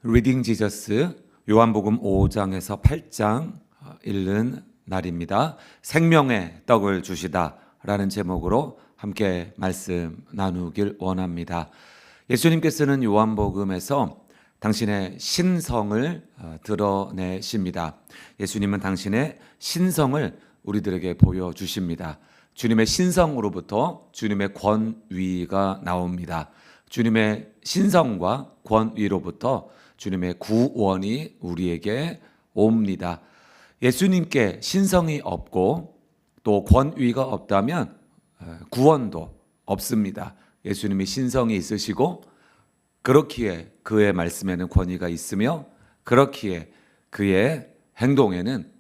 리딩 지저스 요한복음 5장에서 8장 읽는 날입니다. 생명의 떡을 주시다 라는 제목으로 함께 말씀 나누길 원합니다. 예수님께서는 요한복음에서 당신의 신성을 드러내십니다. 예수님은 당신의 신성을 우리들에게 보여주십니다. 주님의 신성으로부터 주님의 권위가 나옵니다. 주님의 신성과 권위로부터 주님의 구원이 우리에게 옵니다. 예수님께 신성이 없고 또 권위가 없다면 구원도 없습니다. 예수님이 신성이 있으시고 그렇기에 그의 말씀에는 권위가 있으며 그렇기에 그의 행동에는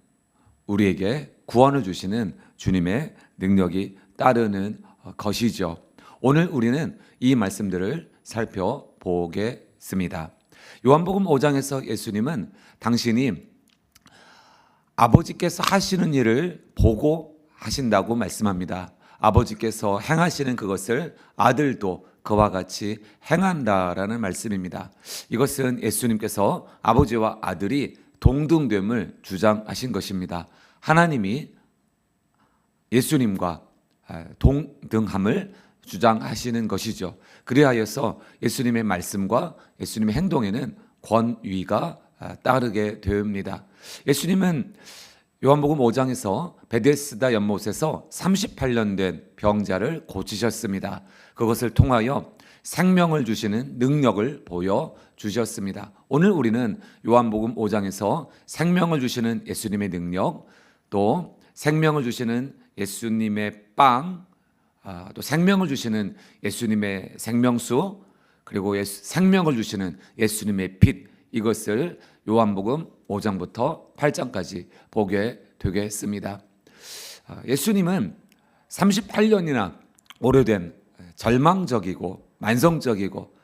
우리에게 구원을 주시는 주님의 능력이 따르는 것이죠. 오늘 우리는 이 말씀들을 살펴보겠습니다. 요한복음 5장에서 예수님은 당신이 아버지께서 하시는 일을 보고 하신다고 말씀합니다. 아버지께서 행하시는 그것을 아들도 그와 같이 행한다라는 말씀입니다. 이것은 예수님께서 아버지와 아들이 동등됨을 주장하신 것입니다. 하나님이 예수님과 동등함을 주장하시는 것이죠. 그리하여서 예수님의 말씀과 예수님의 행동에는 권위가 따르게 됩니다. 예수님은 요한복음 5장에서 베데스다 연못에서 38년 된 병자를 고치셨습니다. 그것을 통하여 생명을 주시는 능력을 보여주셨습니다. 오늘 우리는 요한복음 5장에서 생명을 주시는 예수님의 능력, 또 생명을 주시는 예수님의 빵, 또 생명을 주시는 예수님의 생명수, 그리고 생명을 주시는 예수님의 빛, 이것을 요한복음 5장부터 8장까지 보게 되겠습니다. 예수님은 38년이나 오래된 절망적이고 만성적이고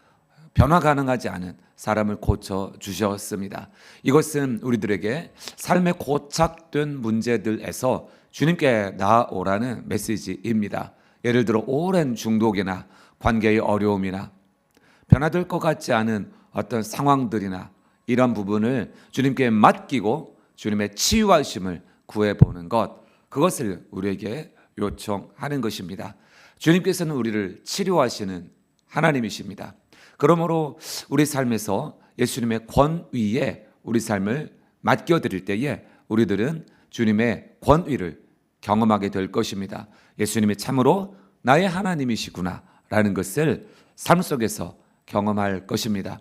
변화 가능하지 않은 사람을 고쳐주셨습니다. 이것은 우리들에게 삶의 고착된 문제들에서 주님께 나아오라는 메시지입니다. 예를 들어 오랜 중독이나 관계의 어려움이나 변화될 것 같지 않은 어떤 상황들이나 이런 부분을 주님께 맡기고 주님의 치유하심을 구해보는 것, 그것을 우리에게 요청하는 것입니다. 주님께서는 우리를 치료하시는 하나님이십니다. 그러므로 우리 삶에서 예수님의 권위에 우리 삶을 맡겨드릴 때에 우리들은 주님의 권위를 경험하게 될 것입니다. 예수님이 참으로 나의 하나님이시구나 라는 것을 삶 속에서 경험할 것입니다.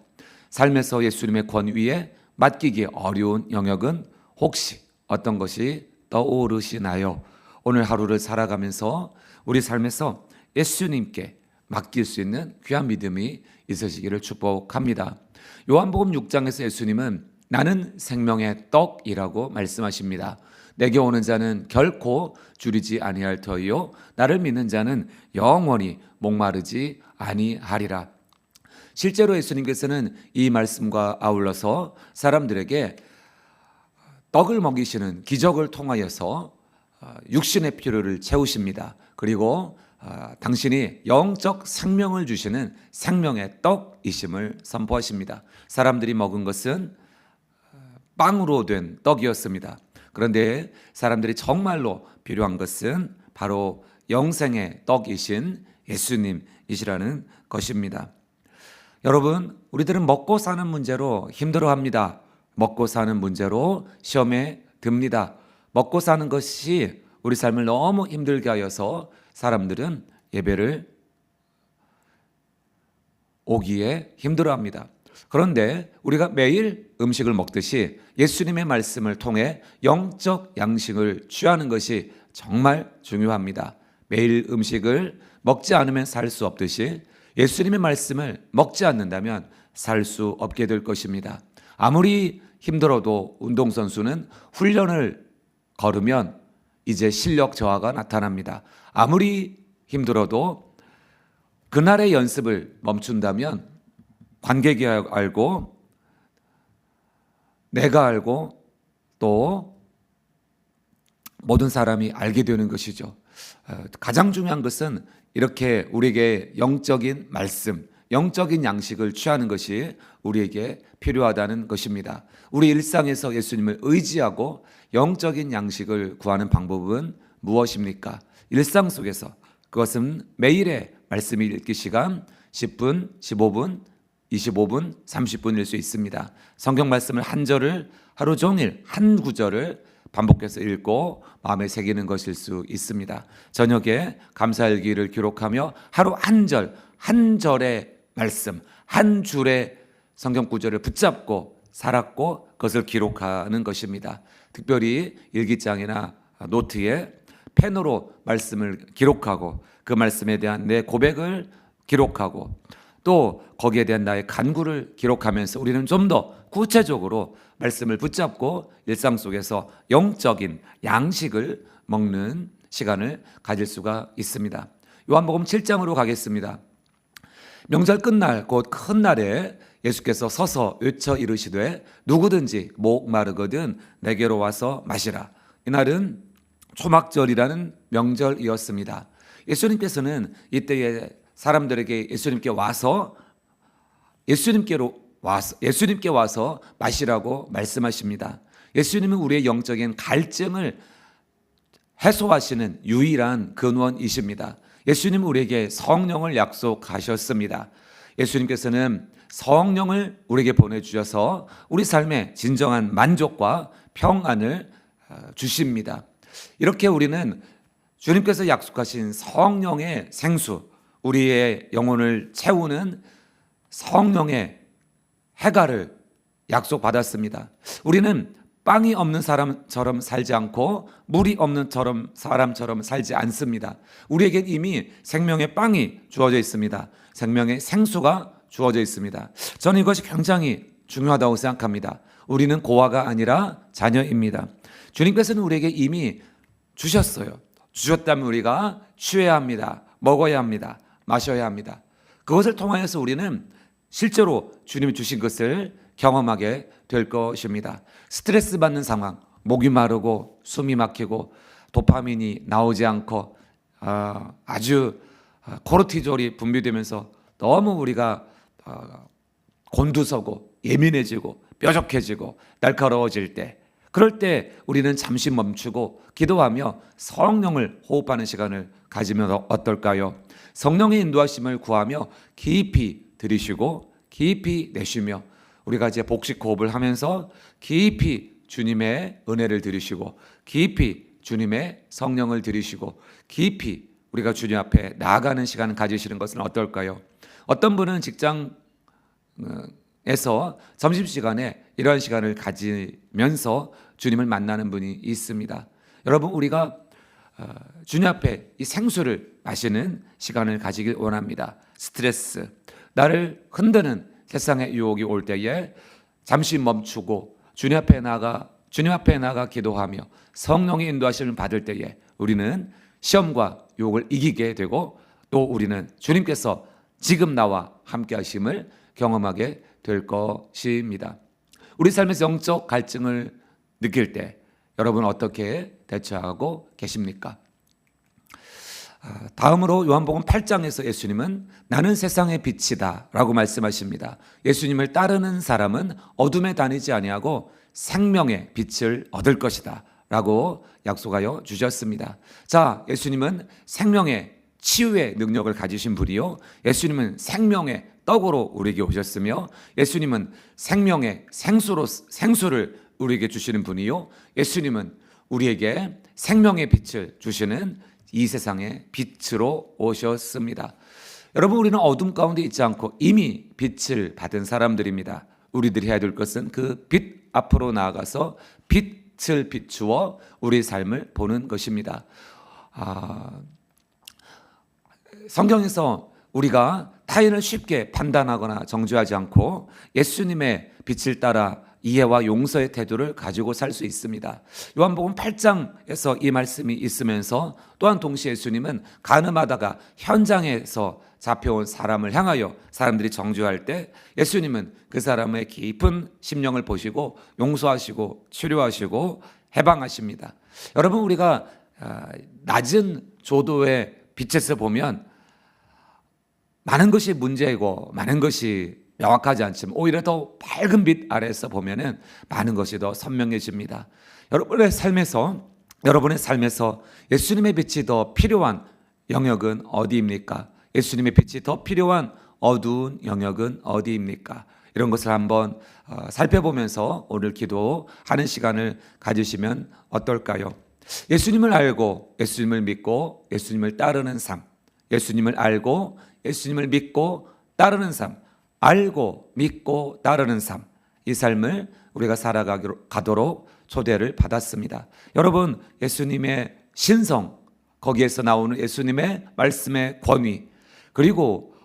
삶에서 예수님의 권위에 맡기기 어려운 영역은 혹시 어떤 것이 떠오르시나요? 오늘 하루를 살아가면서 우리 삶에서 예수님께 맡길 수 있는 귀한 믿음이 있으시기를 축복합니다. 요한복음 6장에서 예수님은 나는 생명의 떡이라고 말씀하십니다. 내게 오는 자는 결코 줄이지 아니할 터이요 나를 믿는 자는 영원히 목마르지 아니하리라. 실제로 예수님께서는 이 말씀과 아울러서 사람들에게 떡을 먹이시는 기적을 통하여서 육신의 필요를 채우십니다. 그리고 당신이 영적 생명을 주시는 생명의 떡이심을 선포하십니다. 사람들이 먹은 것은 빵으로 된 떡이었습니다. 그런데 사람들이 정말로 필요한 것은 바로 영생의 떡이신 예수님이시라는 것입니다. 여러분, 우리들은 먹고 사는 문제로 힘들어합니다. 먹고 사는 문제로 시험에 듭니다. 먹고 사는 것이 우리 삶을 너무 힘들게 하여서 사람들은 예배를 오기에 힘들어합니다. 그런데 우리가 매일 음식을 먹듯이 예수님의 말씀을 통해 영적 양식을 취하는 것이 정말 중요합니다. 매일 음식을 먹지 않으면 살 수 없듯이 예수님의 말씀을 먹지 않는다면 살 수 없게 될 것입니다. 아무리 힘들어도 운동선수는 훈련을 걸으면 이제 실력 저하가 나타납니다. 아무리 힘들어도 그날의 연습을 멈춘다면 관객이 알고 내가 알고 또 모든 사람이 알게 되는 것이죠. 가장 중요한 것은 이렇게 우리에게 영적인 말씀, 영적인 양식을 취하는 것이 우리에게 필요하다는 것입니다. 우리 일상에서 예수님을 의지하고 영적인 양식을 구하는 방법은 무엇입니까? 일상 속에서 그것은 매일의 말씀 읽기 시간 10분, 15분, 25분, 30분일 수 있습니다. 성경 말씀을 한 절을 하루 종일 한 구절을 반복해서 읽고 마음에 새기는 것일 수 있습니다. 저녁에 감사일기를 기록하며 하루 한 절, 한 절의 말씀, 한 줄의 성경 구절을 붙잡고 살았고 그것을 기록하는 것입니다. 특별히 일기장이나 노트에 펜으로 말씀을 기록하고 그 말씀에 대한 내 고백을 기록하고 또 거기에 대한 나의 간구를 기록하면서 우리는 좀 더 구체적으로 말씀을 붙잡고 일상 속에서 영적인 양식을 먹는 시간을 가질 수가 있습니다. 요한복음 7장으로 가겠습니다. 명절 끝날 곧 큰 날에 예수께서 서서 외쳐 이르시되 누구든지 목 마르거든 내게로 와서 마시라. 이날은 초막절이라는 명절이었습니다. 예수님께서는 이때에 사람들에게 예수님께 와서 마시라고 말씀하십니다. 예수님은 우리의 영적인 갈증을 해소하시는 유일한 근원이십니다. 예수님은 우리에게 성령을 약속하셨습니다. 예수님께서는 성령을 우리에게 보내주셔서 우리 삶에 진정한 만족과 평안을 주십니다. 이렇게 우리는 주님께서 약속하신 성령의 생수, 우리의 영혼을 채우는 성령의 해가를 약속받았습니다. 우리는 빵이 없는 사람처럼 살지 않고 물이 없는 사람처럼 살지 않습니다. 우리에겐 이미 생명의 빵이 주어져 있습니다. 생명의 생수가 주어져 있습니다. 저는 이것이 굉장히 중요하다고 생각합니다. 우리는 고아가 아니라 자녀입니다. 주님께서는 우리에게 이미 주셨어요. 주셨다면 우리가 취해야 합니다. 먹어야 합니다. 마셔야 합니다. 그것을 통하여서 우리는 실제로 주님이 주신 것을 경험하게 될 것입니다. 스트레스 받는 상황, 목이 마르고 숨이 막히고 도파민이 나오지 않고 아주 코르티졸이 분비되면서 너무 우리가 곤두서고 예민해지고 뾰족해지고 날카로워질 때, 그럴 때 우리는 잠시 멈추고 기도하며 성령을 호흡하는 시간을 가지면 어떨까요? 성령의 인도하심을 구하며 깊이 들이쉬고 깊이 내쉬며 우리가 이제 복식 호흡을 하면서 깊이 주님의 은혜를 들이쉬고 깊이 주님의 성령을 들이쉬고 깊이 우리가 주님 앞에 나아가는 시간을 가지시는 것은 어떨까요? 어떤 분은 직장에서 점심시간에 이러한 시간을 가지면서 주님을 만나는 분이 있습니다. 여러분, 우리가 주님 앞에 이 생수를 마시는 시간을 가지길 원합니다. 스트레스, 나를 흔드는 세상의 유혹이 올 때에 잠시 멈추고 주님 앞에 나가 기도하며 성령의 인도하심을 받을 때에 우리는 시험과 유혹을 이기게 되고 또 우리는 주님께서 지금 나와 함께 하심을 경험하게 될 것입니다. 우리 삶에서 영적 갈증을 느낄 때 여러분 어떻게 대처하고 계십니까? 다음으로 요한복음 8장에서 예수님은 나는 세상의 빛이다 라고 말씀하십니다. 예수님을 따르는 사람은 어둠에 다니지 아니하고 생명의 빛을 얻을 것이다 라고 약속하여 주셨습니다. 자, 예수님은 생명의 치유의 능력을 가지신 분이요, 예수님은 생명의 떡으로 우리에게 오셨으며 예수님은 생명의 생수를 우리에게 주시는 분이요, 예수님은 우리에게 생명의 빛을 주시는 이 세상의 빛으로 오셨습니다. 여러분, 우리는 어둠 가운데 있지 않고 이미 빛을 받은 사람들입니다. 우리들이 해야 될 것은 그 빛 앞으로 나아가서 빛을 비추어 우리 삶을 보는 것입니다. 성경에서 우리가 타인을 쉽게 판단하거나 정죄하지 않고 예수님의 빛을 따라 이해와 용서의 태도를 가지고 살 수 있습니다. 요한복음 8장에서 이 말씀이 있으면서 또한 동시에 예수님은 간음하다가 현장에서 잡혀온 사람을 향하여 사람들이 정죄할 때 예수님은 그 사람의 깊은 심령을 보시고 용서하시고 치료하시고 해방하십니다. 여러분, 우리가 낮은 조도의 빛에서 보면 많은 것이 문제이고 많은 것이 명확하지 않지만 오히려 더 밝은 빛 아래에서 보면은 많은 것이 더 선명해집니다. 여러분의 삶에서 예수님의 빛이 더 필요한 영역은 어디입니까? 예수님의 빛이 더 필요한 어두운 영역은 어디입니까? 이런 것을 한번 살펴보면서 오늘 기도하는 시간을 가지시면 어떨까요? 예수님을 알고 예수님을 믿고 예수님을 따르는 삶, 예수님을 알고 예수님을 믿고 따르는 삶, 알고 믿고 따르는 삶, 이 삶을 우리가 살아가도록 초대를 받았습니다. 여러분, 예수님의 신성, 거기에서 나오는 예수님의 말씀의 권위, 그리고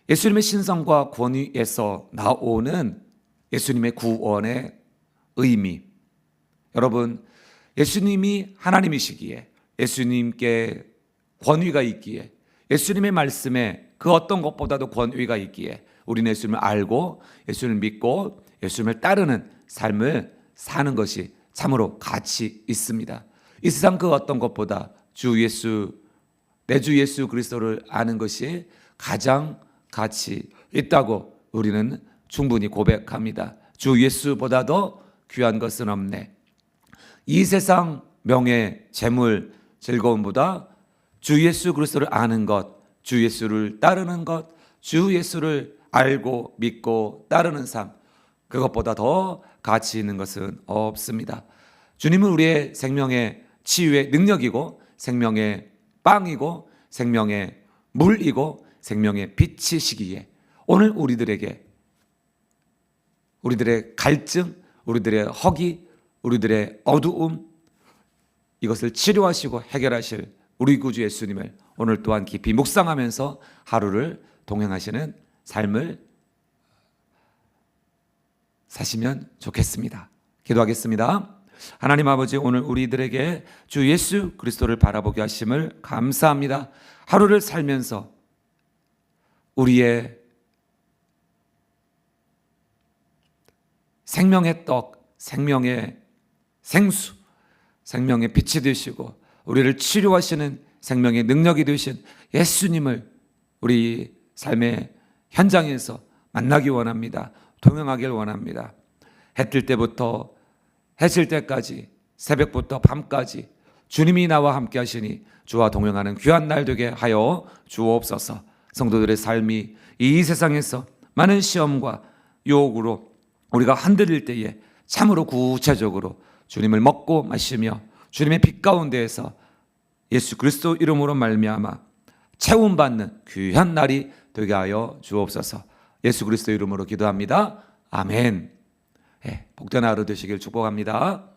예수님의 신성과 권위에서 나오는 예수님의 구원의 의미. 여러분, 예수님이 하나님이시기에, 예수님께 권위가 있기에, 예수님의 말씀에 그 어떤 것보다도 권위가 있기에 우리는 예수님을 알고 예수님을 믿고 예수님을 따르는 삶을 사는 것이 참으로 가치 있습니다. 이 세상 그 어떤 것보다 내 주 예수 그리스도를 아는 것이 가장 가치 있다고 우리는 충분히 고백합니다. 주 예수보다도 귀한 것은 없네. 이 세상 명예, 재물, 즐거움보다 주 예수 그리스도를 아는 것, 주 예수를 따르는 것, 주 예수를 알고 믿고 따르는 삶, 그것보다 더 가치 있는 것은 없습니다. 주님은 우리의 생명의 치유의 능력이고 생명의 빵이고 생명의 물이고 생명의 빛이시기에 오늘 우리들의 갈증, 우리들의 허기, 우리들의 어두움, 이것을 치료하시고 해결하실 우리 구주 예수님을 오늘 또한 깊이 묵상하면서 하루를 동행하시는 삶을 사시면 좋겠습니다. 기도하겠습니다. 하나님 아버지, 오늘 우리들에게 주 예수 그리스도를 바라보게 하심을 감사합니다. 하루를 살면서 우리의 생명의 떡, 생명의 생수, 생명의 빛이 되시고 우리를 치료하시는 생명의 능력이 되신 예수님을 우리 삶의 현장에서 만나기 원합니다. 동행하길 원합니다. 해 뜰 때부터 해질 때까지, 새벽부터 밤까지 주님이 나와 함께 하시니 주와 동행하는 귀한 날 되게 하여 주옵소서. 성도들의 삶이 이 세상에서 많은 시험과 유혹으로 우리가 흔들릴 때에 참으로 구체적으로 주님을 먹고 마시며 주님의 빛 가운데에서 예수 그리스도 이름으로 말미암아 채움받는 귀한 날이 되게 하여 주옵소서. 예수 그리스도 이름으로 기도합니다. 아멘. 복된 하루 되시길 축복합니다.